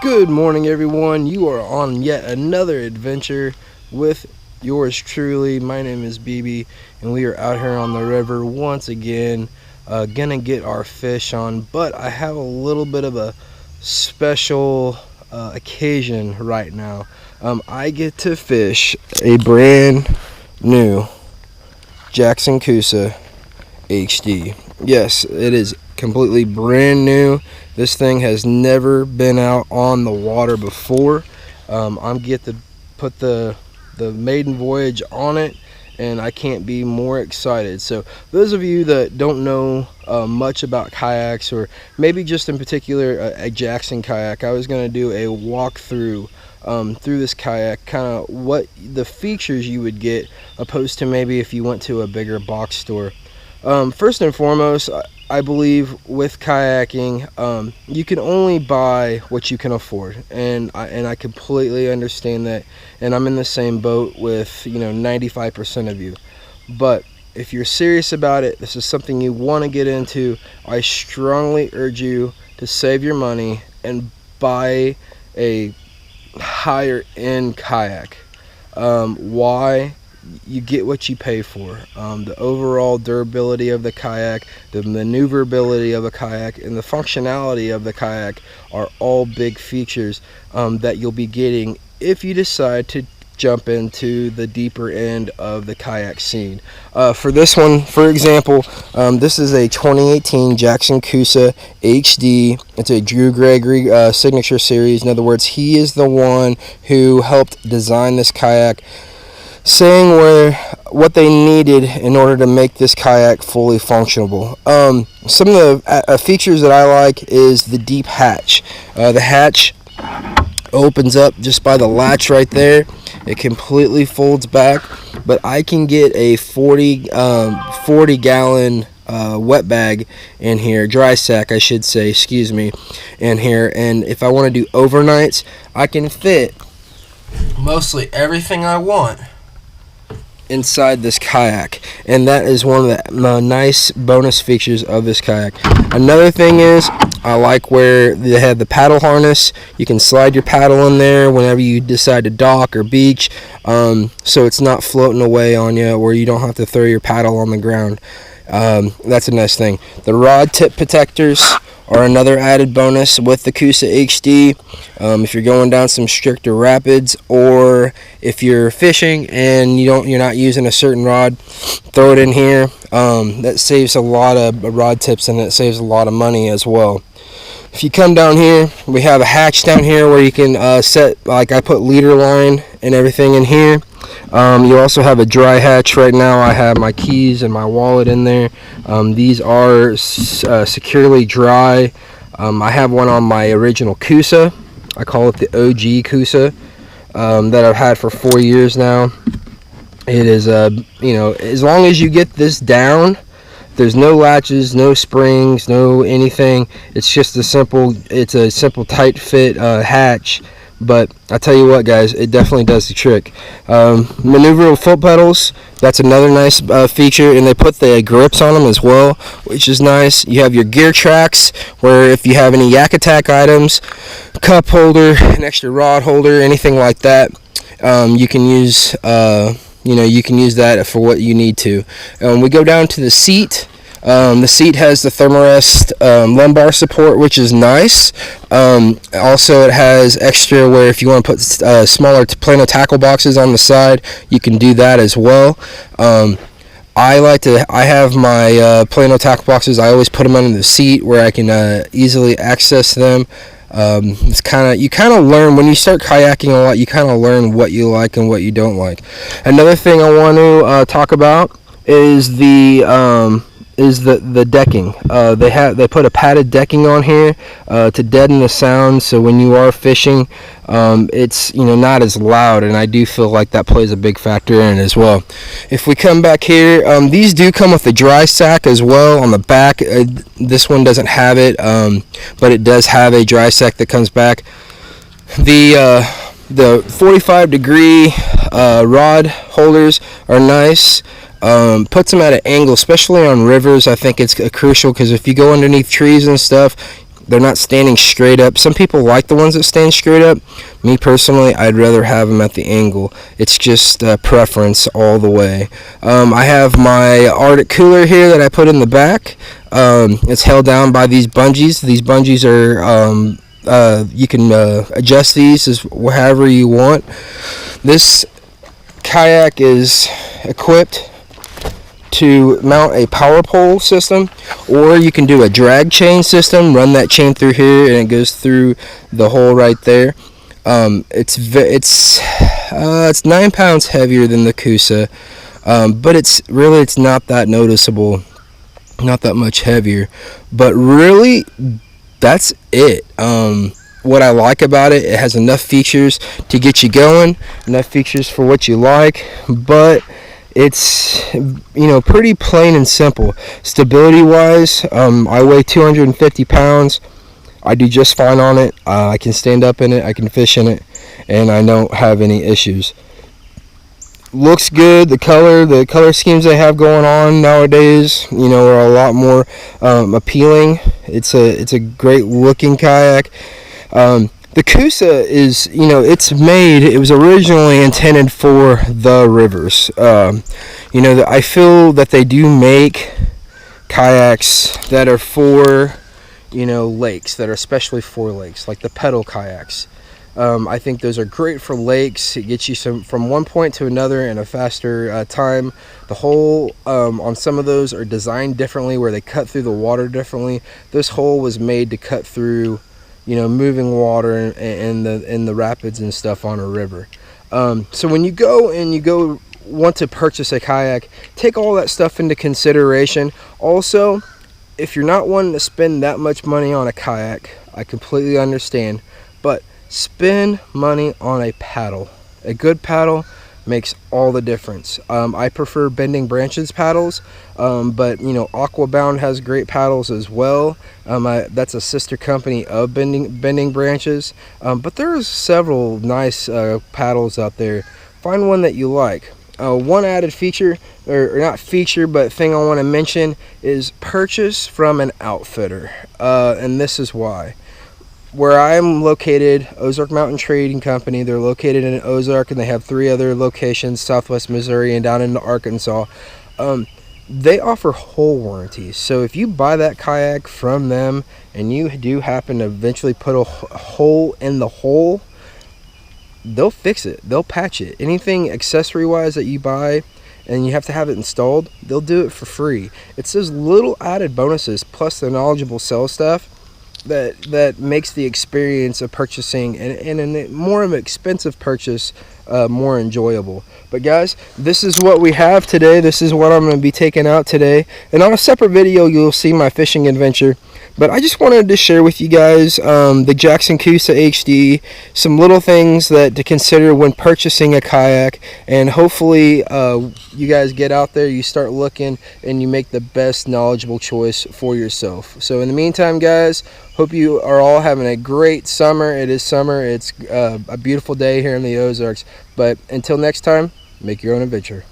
Good morning, everyone. You are on yet another adventure with yours truly. My name is BB, and we are out here on the river once again, gonna get our fish on. But I have a little bit of a special occasion right now. I get to fish a brand new Jackson Coosa HD. Yes, it is completely brand new. This thing has never been out on the water before. I'm get to put the maiden voyage on it, and I can't be more excited. So those of you that don't know much about kayaks, or maybe just in particular a Jackson kayak, I was going to do a walkthrough through this kayak, kind of what the features you would get opposed to maybe if you went to a bigger box store. First and foremost, I believe with kayaking, you can only buy what you can afford, and I completely understand that, and I'm in the same boat with 95% of you. But if you're serious about it, this is something you want to get into, I strongly urge you to save your money and buy a higher end kayak. Why? You get what you pay for. The overall durability of the kayak, the maneuverability of a kayak, and the functionality of the kayak are all big features that you'll be getting if you decide to jump into the deeper end of the kayak scene. For this one, for example, this is a 2018 Jackson Coosa HD. It's a Drew Gregory signature series. In other words, he is the one who helped design this kayak, saying what they needed in order to make this kayak fully functional. Some of the features that I like is the deep hatch. The hatch opens up just by the latch right there. It completely folds back, but I can get a 40 gallon wet bag in here, dry sack I should say, excuse me, in here. And if I want to do overnights, I can fit mostly everything I want inside this kayak, and that is one of the nice bonus features of this kayak. Another thing is, I like where they have the paddle harness. You can slide your paddle in there whenever you decide to dock or beach, so it's not floating away on you, where you don't have to throw your paddle on the ground. That's a nice thing. The rod tip protectors are another added bonus with the Coosa HD. If you're going down some stricter rapids, or if you're fishing and you're not using a certain rod, throw it in here. That saves a lot of rod tips, and it saves a lot of money as well. If you come down here, we have a hatch down here where you can set, like I put leader line and everything in here. You also have a dry hatch. Right now I have my keys and my wallet in there. These are securely dry. I have one on my original Coosa. I call it the OG Coosa, that I've had for 4 years now. It is as long as you get this down, there's no latches, no springs, no anything. It's just a simple tight fit hatch. But I tell you what, guys, it definitely does the trick. Maneuverable foot pedals, that's another nice feature, and they put the grips on them as well, which is nice. You have your gear tracks, where if you have any Yak Attack items, cup holder, an extra rod holder, anything like that, you can use you can use that for what you need to. We go down to the seat. The seat has the Thermarest lumbar support, which is nice. Also, it has extra where if you want to put smaller Plano tackle boxes on the side, you can do that as well. I have my Plano tackle boxes. I always put them under the seat where I can easily access them. You kind of learn when you start kayaking a lot. You kind of learn what you like and what you don't like. Another thing I want to talk about is the decking. They put a padded decking on here to deaden the sound, so when you are fishing, it's not as loud, and I do feel like that plays a big factor in it as well. If we come back here, these do come with a dry sack as well on the back. This one doesn't have it, but it does have a dry sack that comes back. The 45 degree rod holders are nice. Puts them at an angle, especially on rivers. I think it's crucial, because if you go underneath trees and stuff, they're not standing straight up. Some people like the ones that stand straight up. Me personally, I'd rather have them at the angle. It's just preference all the way. I have my Arctic cooler here that I put in the back. It's held down by these bungees. These bungees are you can adjust these as however you want. This kayak is equipped to mount a power pole system, or you can do a drag chain system. Run that chain through here and it goes through the hole right there. It's 9 pounds heavier than the Coosa, but it's not that noticeable, not that much heavier, but really that's it. What I like about it, it has enough features to get you going, enough features for what you like, but it's pretty plain and simple. Stability wise, I weigh 250 pounds. I do just fine on it. I can stand up in it, I can fish in it, and I don't have any issues. Looks good. The color schemes they have going on nowadays, are a lot more appealing. It's a great looking kayak. The Coosa is, it was originally intended for the rivers. I feel that they do make kayaks that are for, lakes, that are especially for lakes, like the pedal kayaks. I think those are great for lakes. It gets you from one point to another in a faster time. The hole on some of those are designed differently, where they cut through the water differently. This hole was made to cut through moving water in the rapids and stuff on a river. So when you go want to purchase a kayak, take all that stuff into consideration. Also, if you're not wanting to spend that much money on a kayak, I completely understand, but spend money on a paddle. A good paddle makes all the difference. I prefer Bending Branches paddles, but Aquabound has great paddles as well. That's a sister company of Bending Branches, but there's several nice paddles out there. Find one that you like. One added feature, or not feature, but thing I want to mention, is purchase from an outfitter, and this is why. Where I'm located, Ozark Mountain Trading Company, they're located in Ozark, and they have 3 other locations, Southwest Missouri and down into Arkansas. They offer hull warranties. So if you buy that kayak from them and you do happen to eventually put a hole in the hole, they'll fix it. They'll patch it. Anything accessory wise that you buy and you have to have it installed, they'll do it for free. It's those little added bonuses plus the knowledgeable sales staff that makes the experience of purchasing and a more of an expensive purchase more enjoyable. But guys, this is what we have today. This is what I'm going to be taking out today, and on a separate video you'll see my fishing adventure. But I just wanted to share with you guys the Jackson Coosa HD, some little things that to consider when purchasing a kayak, and hopefully you guys get out there, you start looking, and you make the best knowledgeable choice for yourself. So in the meantime, guys, hope you are all having a great summer. It is summer. It's a beautiful day here in the Ozarks. But until next time, make your own adventure.